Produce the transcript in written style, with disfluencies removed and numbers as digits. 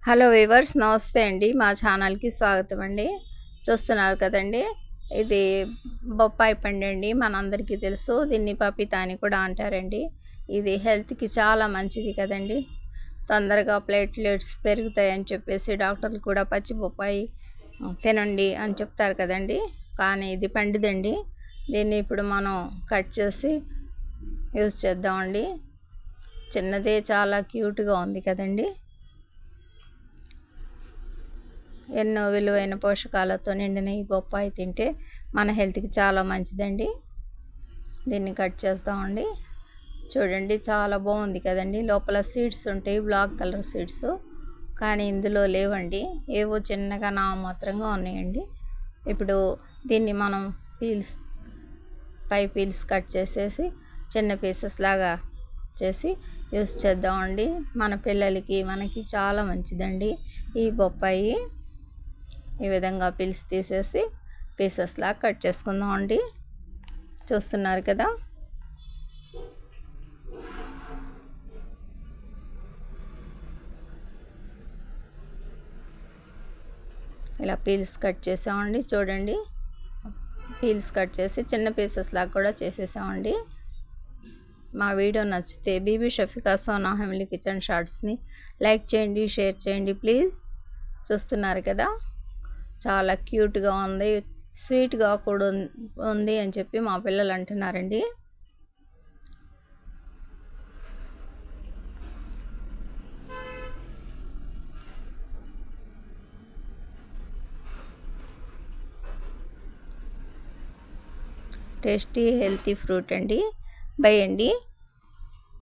Hello weavers, నమస్తే అండి. మా ఛానల్కి స్వాగతం అండి. చూస్తున్నారు కదండి, ఇది బొప్పాయి పండు అండి. మనందరికీ తెలుసు, దీన్ని పపితా అని కూడా అంటారండి. ఇది హెల్త్కి చాలా మంచిది కదండి. తొందరగా ప్లేట్లెట్స్ పెరుగుతాయని చెప్పేసి డాక్టర్లు కూడా పచ్చి బొప్పాయి తినండి అని చెప్తారు కదండి. కానీ ఇది పండుదండి. దీన్ని ఇప్పుడు మనం కట్ చేసి యూజ్ చేద్దామండి. చిన్నదే, చాలా క్యూట్గా ఉంది కదండి. ఎన్నో విలువైన పోషకాలతో నిండిన ఈ బొప్పాయి తింటే మన హెల్త్కి చాలా మంచిదండి. దీన్ని కట్ చేస్తామండి. చూడండి, చాలా బాగుంది కదండి. లోపల సీడ్స్ ఉంటాయి, బ్లాక్ కలర్ సీడ్స్, కానీ ఇందులో లేవండి. ఏవో చిన్నగా నామమాత్రంగా ఉన్నాయండి. ఇప్పుడు దీన్ని మనం పై పీల్స్ కట్ చేసేసి చిన్న పీసెస్ లాగా చేసి యూస్ చేద్దామండి. మన పిల్లలకి మనకి చాలా మంచిదండి ఈ బొప్పాయి. ఈ విధంగా పీల్స్ తీసేసి పీసెస్లా కట్ చేసుకుందాం అండి. చూస్తున్నారు కదా, ఇలా పీల్స్ కట్ చేసామండి. చూడండి, పీల్స్ కట్ చేసి చిన్న పీసెస్లా కూడా చేసేసామండి. మా వీడియో నచ్చితే బీబీ షఫికా సోనా ఫ్యామిలీ కిచెన్ షార్ట్స్ని లైక్ చేయండి, షేర్ చేయండి ప్లీజ్. చూస్తున్నారు కదా, చాలా క్యూట్గా ఉంది, స్వీట్గా కూడా ఉంది అని చెప్పి మా పిల్లలు అంటున్నారండి. టేస్టీ హెల్తీ ఫ్రూట్ అండి. బై అండి.